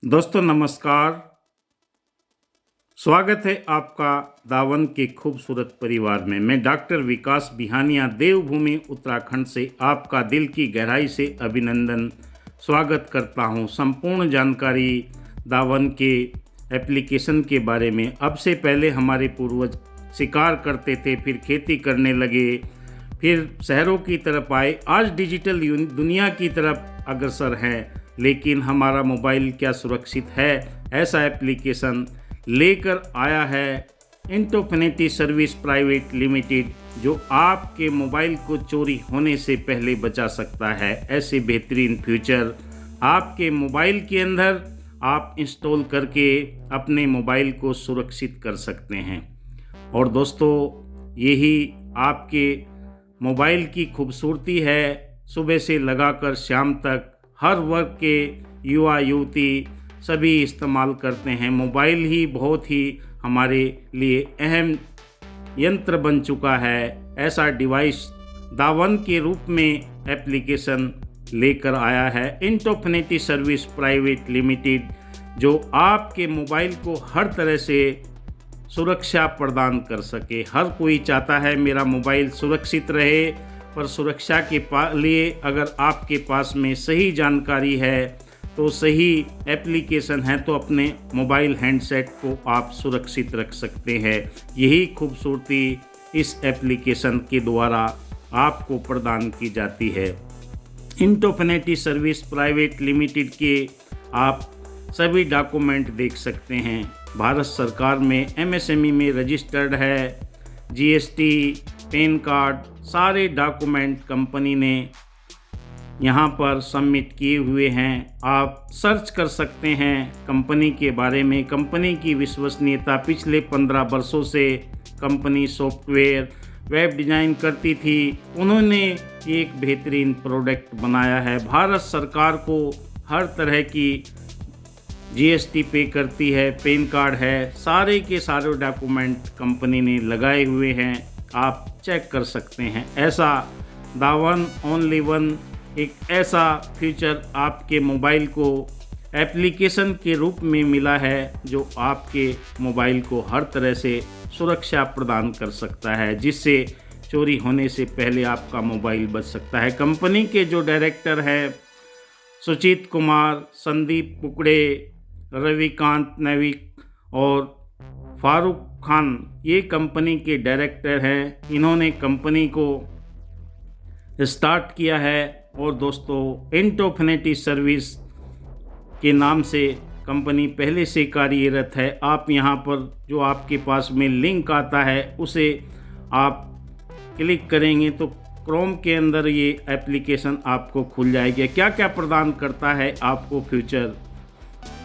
दोस्तों नमस्कार। स्वागत है आपका दावन के खूबसूरत परिवार में। मैं डॉक्टर विकास बिहानिया देवभूमि उत्तराखंड से आपका दिल की गहराई से अभिनंदन स्वागत करता हूं। संपूर्ण जानकारी दावन के एप्लीकेशन के बारे में। अब से पहले हमारे पूर्वज शिकार करते थे, फिर खेती करने लगे, फिर शहरों की तरफ आए, आज डिजिटल दुनिया की तरफ अग्रसर हैं। लेकिन हमारा मोबाइल क्या सुरक्षित है? ऐसा एप्लीकेशन लेकर आया है इंटोफिनिटी सर्विस प्राइवेट लिमिटेड, जो आपके मोबाइल को चोरी होने से पहले बचा सकता है। ऐसे बेहतरीन फीचर आपके मोबाइल के अंदर आप इंस्टॉल करके अपने मोबाइल को सुरक्षित कर सकते हैं। और दोस्तों, यही आपके मोबाइल की खूबसूरती है। सुबह से लगाकर शाम तक हर वर्ग के युवा युवती सभी इस्तेमाल करते हैं। मोबाइल ही बहुत ही हमारे लिए अहम यंत्र बन चुका है। ऐसा डिवाइस दावन के रूप में एप्लीकेशन लेकर आया है इंटोफिनिटी सर्विस प्राइवेट लिमिटेड, जो आपके मोबाइल को हर तरह से सुरक्षा प्रदान कर सके। हर कोई चाहता है मेरा मोबाइल सुरक्षित रहे, पर सुरक्षा के लिए अगर आपके पास में सही जानकारी है तो सही एप्लीकेशन है तो अपने मोबाइल हैंडसेट को आप सुरक्षित रख सकते हैं। यही खूबसूरती इस एप्लीकेशन के द्वारा आपको प्रदान की जाती है। इंटोफिनिटी सर्विस प्राइवेट लिमिटेड के आप सभी डॉक्यूमेंट देख सकते हैं। भारत सरकार में एमएसएमई में रजिस्टर्ड है। जीएसटी, पैन कार्ड, सारे डॉक्यूमेंट कंपनी ने यहाँ पर सबमिट किए हुए हैं। आप सर्च कर सकते हैं कंपनी के बारे में। कंपनी की विश्वसनीयता, पिछले 15 वर्षों से कंपनी सॉफ्टवेयर वेब डिज़ाइन करती थी। उन्होंने एक बेहतरीन प्रोडक्ट बनाया है। भारत सरकार को हर तरह की जीएसटी पे करती है, पैन कार्ड है, सारे के सारे डॉक्यूमेंट कंपनी ने लगाए हुए हैं। आप चेक कर सकते हैं। ऐसा दावन ओनली वन एक ऐसा फीचर आपके मोबाइल को एप्लीकेशन के रूप में मिला है, जो आपके मोबाइल को हर तरह से सुरक्षा प्रदान कर सकता है, जिससे चोरी होने से पहले आपका मोबाइल बच सकता है। कंपनी के जो डायरेक्टर हैं सुचित कुमार, संदीप कुकड़े, रविकांत नैविक और फारूक खान, ये कंपनी के डायरेक्टर हैं। इन्होंने कंपनी को स्टार्ट किया है। और दोस्तों, इंटोफिनिटी सर्विस के नाम से कंपनी पहले से कार्यरत है। आप यहाँ पर जो आपके पास में लिंक आता है उसे आप क्लिक करेंगे तो क्रोम के अंदर ये एप्लीकेशन आपको खुल जाएगी। क्या क्या प्रदान करता है आपको फ्यूचर?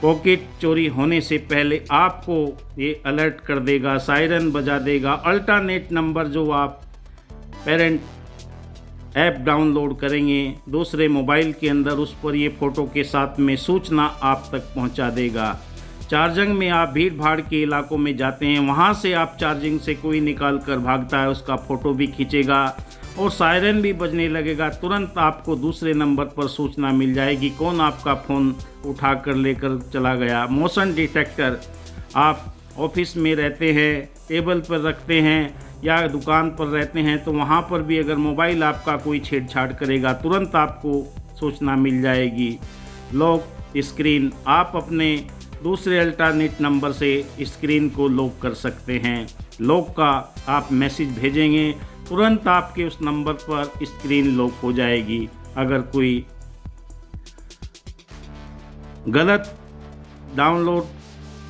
पॉकेट चोरी होने से पहले आपको ये अलर्ट कर देगा, सायरन बजा देगा। अल्टरनेट नंबर जो आप पेरेंट ऐप डाउनलोड करेंगे दूसरे मोबाइल के अंदर, उस पर ये फ़ोटो के साथ में सूचना आप तक पहुंचा देगा। चार्जिंग में आप भीड़ भाड़ के इलाकों में जाते हैं, वहां से आप चार्जिंग से कोई निकाल कर भागता है, उसका फ़ोटो भी खींचेगा और सायरन भी बजने लगेगा। तुरंत आपको दूसरे नंबर पर सूचना मिल जाएगी कौन आपका फ़ोन उठा कर लेकर चला गया। मोशन डिटेक्टर, आप ऑफिस में रहते हैं, टेबल पर रखते हैं या दुकान पर रहते हैं, तो वहाँ पर भी अगर मोबाइल आपका कोई छेड़छाड़ करेगा तुरंत आपको सूचना मिल जाएगी। लॉक स्क्रीन, आप अपने दूसरे अल्टरनेट नंबर से स्क्रीन को लॉक कर सकते हैं। लॉक का आप मैसेज भेजेंगे, तुरंत आपके उस नंबर पर स्क्रीन लॉक हो जाएगी। अगर कोई गलत डाउनलोड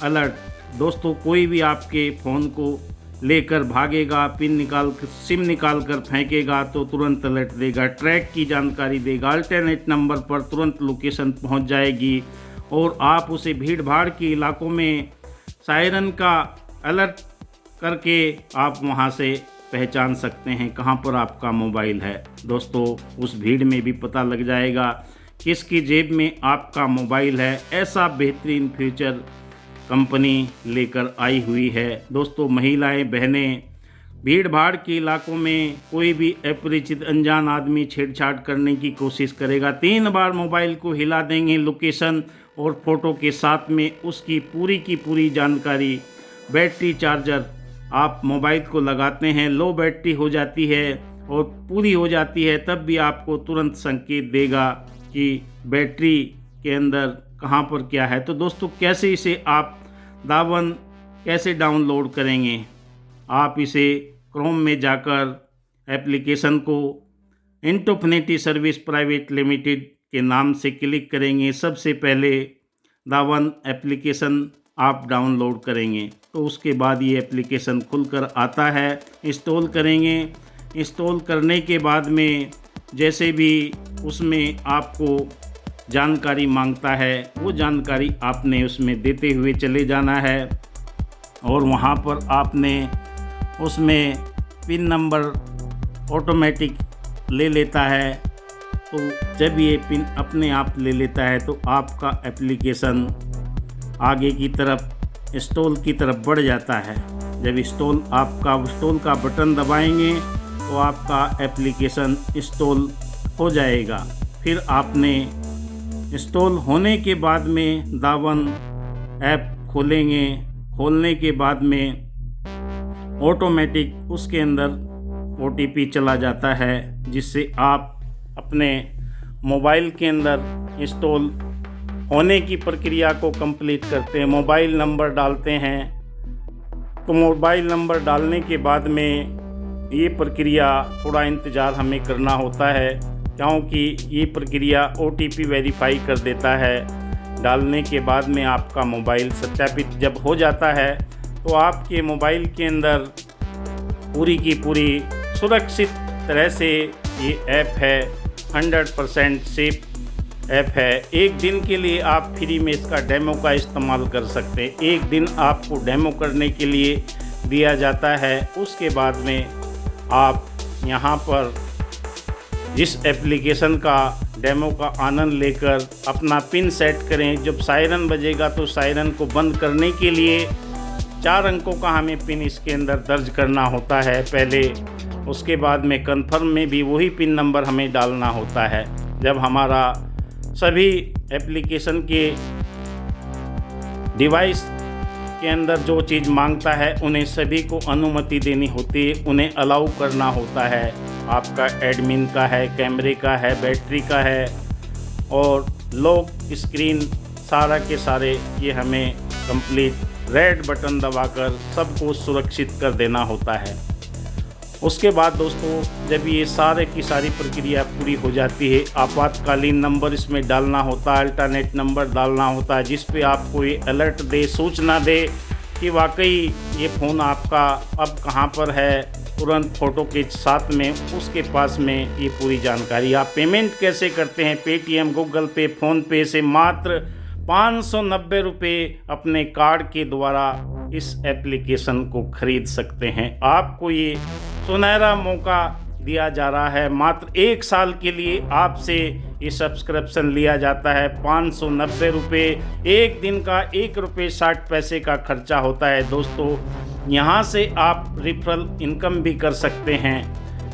अलर्ट, दोस्तों कोई भी आपके फ़ोन को लेकर भागेगा, सिम निकाल कर फेंकेगा तो तुरंत अलर्ट देगा, ट्रैक की जानकारी देगा, अल्टरनेट नंबर पर तुरंत लोकेशन पहुंच जाएगी और आप उसे भीड़ भाड़ के इलाकों में सायरन का अलर्ट करके आप वहां से पहचान सकते हैं कहां पर आपका मोबाइल है। दोस्तों, उस भीड़ में भी पता लग जाएगा किसकी जेब में आपका मोबाइल है। ऐसा बेहतरीन फीचर कंपनी लेकर आई हुई है। दोस्तों, महिलाएं, बहनें, भीड़ भाड़ के इलाकों में कोई भी अपरिचित अनजान आदमी छेड़छाड़ करने की कोशिश करेगा, 3 बार मोबाइल को हिला देंगे, लोकेशन और फ़ोटो के साथ में उसकी पूरी की पूरी जानकारी। बैटरी चार्जर आप मोबाइल को लगाते हैं, लो बैटरी हो जाती है और पूरी हो जाती है, तब भी आपको तुरंत संकेत देगा कि बैटरी के अंदर कहाँ पर क्या है। तो दोस्तों, कैसे इसे आप दावन कैसे डाउनलोड करेंगे? आप इसे क्रोम में जाकर एप्लीकेशन को इंटोफिनिटी सर्विस प्राइवेट लिमिटेड के नाम से क्लिक करेंगे। सबसे पहले दावन एप्लीकेशन आप डाउनलोड करेंगे, तो उसके बाद ये एप्लीकेशन खुलकर आता है। इंस्टॉल करेंगे। इंस्टॉल करने के बाद में जैसे भी उसमें आपको जानकारी मांगता है, वो जानकारी आपने उसमें देते हुए चले जाना है और वहाँ पर आपने उसमें पिन नंबर ऑटोमेटिक ले लेता है। तो जब ये पिन अपने आप ले लेता है तो आपका एप्लीकेशन आगे की तरफ इंस्टॉल की तरफ बढ़ जाता है। जब इंस्टॉल का बटन दबाएंगे तो आपका एप्लीकेशन इंस्टॉल हो जाएगा। फिर आपने इंस्टॉल होने के बाद में दावन ऐप खोलेंगे। खोलने के बाद में ऑटोमेटिक उसके अंदर OTP चला जाता है, जिससे आप अपने मोबाइल के अंदर इंस्टॉल होने की प्रक्रिया को कंप्लीट करते हैं। मोबाइल नंबर डालते हैं, तो मोबाइल नंबर डालने के बाद में ये प्रक्रिया थोड़ा इंतज़ार हमें करना होता है, क्योंकि ये प्रक्रिया OTP वेरीफाई कर देता है। डालने के बाद में आपका मोबाइल सत्यापित जब हो जाता है तो आपके मोबाइल के अंदर पूरी की पूरी सुरक्षित तरह से ये ऐप है, 100% सेफ ऐप है। एक दिन के लिए आप फ्री में इसका डेमो का इस्तेमाल कर सकते हैं। एक दिन आपको डेमो करने के लिए दिया जाता है। उसके बाद में आप यहाँ पर जिस एप्लीकेशन का डेमो का आनंद लेकर अपना पिन सेट करें। जब सायरन बजेगा तो सायरन को बंद करने के लिए 4 अंकों का हमें पिन इसके अंदर दर्ज करना होता है पहले। उसके बाद में कन्फर्म में भी वही पिन नंबर हमें डालना होता है। जब हमारा सभी एप्लीकेशन के डिवाइस के अंदर जो चीज़ मांगता है उन्हें सभी को अनुमति देनी होती है, उन्हें अलाउ करना होता है। आपका एडमिन का है, कैमरे का है, बैटरी का है और लॉक स्क्रीन, सारा के सारे ये हमें कंप्लीट रेड बटन दबाकर सबको सुरक्षित कर देना होता है। उसके बाद दोस्तों, जब ये सारे की सारी प्रक्रिया पूरी हो जाती है, आपातकालीन नंबर इसमें डालना होता है, अल्टरनेट नंबर डालना होता है, जिस पे आपको ये अलर्ट दे, सूचना दे कि वाकई ये फ़ोन आपका अब कहाँ पर है। तुरंत फ़ोटो के साथ में उसके पास में ये पूरी जानकारी। आप पेमेंट कैसे करते हैं? पेटीएम, गूगल पे, फ़ोनपे से मात्र 590 रुपये अपने कार्ड के द्वारा इस एप्लीकेशन को खरीद सकते हैं। आपको ये सुनहरा मौका दिया जा रहा है। मात्र 1 साल के लिए आपसे ये सब्सक्रिप्शन लिया जाता है। 590 रुपये, एक दिन का 1 रुपये 60 पैसे का खर्चा होता है। दोस्तों, यहाँ से आप रेफरल इनकम भी कर सकते हैं।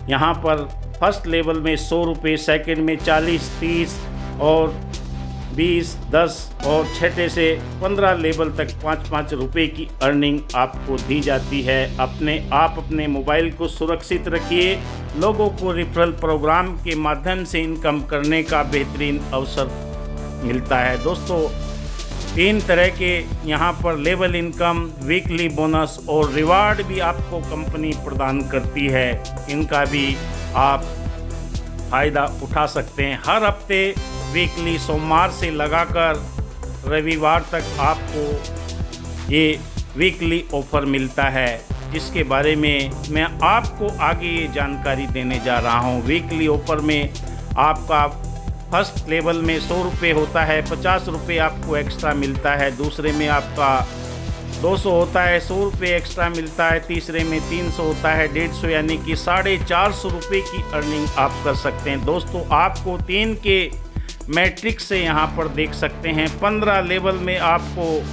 यहाँ पर फर्स्ट लेवल में 100 रुपये, सेकेंड में 40, 30 और 20, 10 और छठे से 15 लेवल तक 5-5 रुपये की अर्निंग आपको दी जाती है। आप अपने मोबाइल को सुरक्षित रखिए। लोगों को रेफरल प्रोग्राम के माध्यम से इनकम करने का बेहतरीन अवसर मिलता है। दोस्तों, 3 तरह के यहाँ पर लेवल इनकम, वीकली बोनस और रिवार्ड भी आपको कंपनी प्रदान करती है। इनका भी आप फ़ायदा उठा सकते हैं। हर हफ्ते वीकली सोमवार से लगाकर रविवार तक आपको ये वीकली ऑफ़र मिलता है, जिसके बारे में मैं आपको आगे ये जानकारी देने जा रहा हूँ। वीकली ऑफ़र में आपका फर्स्ट लेवल में 100 रुपये होता है, 50 रुपये आपको एक्स्ट्रा मिलता है। दूसरे में आपका 200 होता है, 100 रुपये एक्स्ट्रा मिलता है। तीसरे में 300 होता है, 150, यानी कि 450 रुपये की अर्निंग आप कर सकते हैं। दोस्तों, आपको 3 के मैट्रिक्स से यहाँ पर देख सकते हैं। 15 लेवल में आपको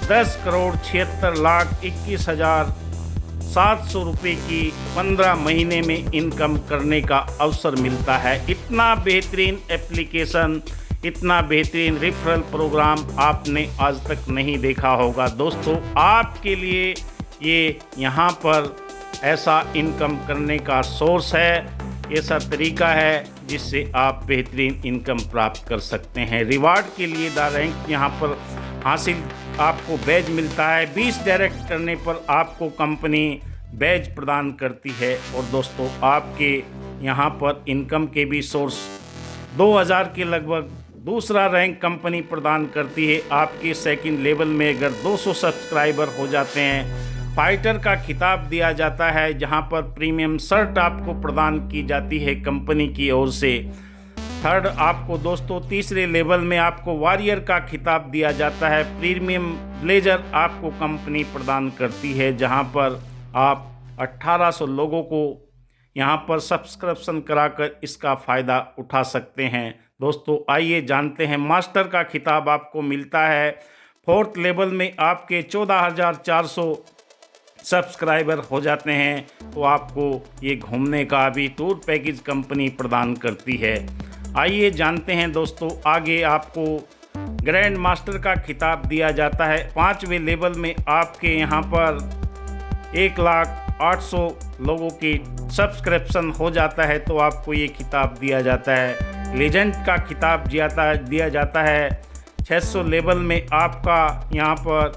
10,76,21,700 रुपये की 15 महीने में इनकम करने का अवसर मिलता है। इतना बेहतरीन एप्लीकेशन, इतना बेहतरीन रेफरल प्रोग्राम आपने आज तक नहीं देखा होगा। दोस्तों आपके लिए ये यहाँ पर ऐसा इनकम करने का सोर्स है, ऐसा तरीका है जिससे आप बेहतरीन इनकम प्राप्त कर सकते हैं। रिवार्ड के लिए द रैंक यहाँ पर हासिल आपको बैज मिलता है। 20 डायरेक्ट करने पर आपको कंपनी बैज प्रदान करती है। और दोस्तों आपके यहाँ पर इनकम के भी सोर्स 2000 के लगभग दूसरा रैंक कंपनी प्रदान करती है। आपके सेकंड लेवल में अगर 200 सब्सक्राइबर हो जाते हैं, फाइटर का खिताब दिया जाता है, जहां पर प्रीमियम शर्ट आपको प्रदान की जाती है कंपनी की ओर से। थर्ड आपको दोस्तों तीसरे लेवल में आपको वॉरियर का खिताब दिया जाता है। प्रीमियम ब्लेजर आपको कंपनी प्रदान करती है, जहां पर आप 1800 लोगों को यहां पर सब्सक्रिप्शन कराकर इसका फ़ायदा उठा सकते हैं। दोस्तों आइए जानते हैं। मास्टर का खिताब आपको मिलता है। फोर्थ लेवल में आपके 14,400 सब्सक्राइबर हो जाते हैं तो आपको ये घूमने का भी टूर पैकेज कंपनी प्रदान करती है। आइए जानते हैं दोस्तों आगे। आपको ग्रैंड मास्टर का खिताब दिया जाता है। 5वें लेवल में आपके यहाँ पर 1,08,000 लोगों की सब्सक्रिप्शन हो जाता है तो आपको ये खिताब दिया जाता है। लेजेंड का खिताब दिया जाता है। 600 लेवल में आपका यहाँ पर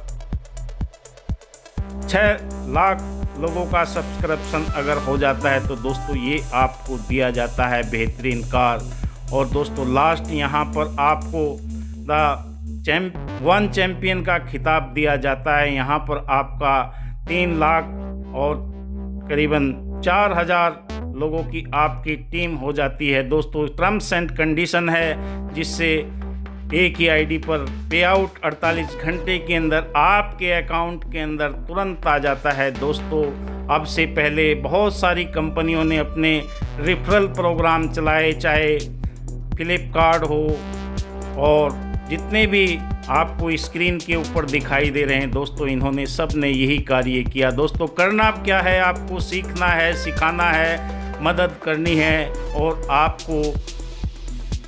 6 लाख लोगों का सब्सक्रिप्शन अगर हो जाता है तो दोस्तों ये आपको दिया जाता है बेहतरीन कार। और दोस्तों लास्ट यहाँ पर आपको वन चैम्पियन का खिताब दिया जाता है। यहाँ पर आपका 3 लाख और करीबन 4,000 लोगों की आपकी टीम हो जाती है। दोस्तों टर्म्स एंड कंडीशन है, जिससे एक ही आईडी पर पे आउट 48 घंटे के अंदर आपके अकाउंट के अंदर तुरंत आ जाता है। दोस्तों अब से पहले बहुत सारी कंपनियों ने अपने रेफरल प्रोग्राम चलाए, चाहे फ्लिपकार्ट हो और जितने भी आपको स्क्रीन के ऊपर दिखाई दे रहे हैं, दोस्तों इन्होंने सब ने यही कार्य किया। दोस्तों करना क्या है, आपको सीखना है, सिखाना है, मदद करनी है और आपको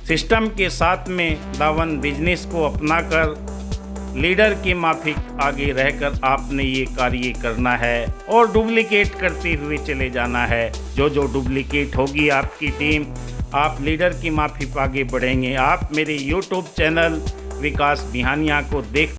सिस्टम के साथ में दावन बिजनेस को अपनाकर लीडर की माफिक आगे रहकर आपने ये कार्य करना है और डुप्लीकेट करते हुए चले जाना है। जो डुप्लीकेट होगी आपकी टीम, आप लीडर की माफिक आगे बढ़ेंगे। आप मेरे YouTube चैनल विकास बिहानिया को देख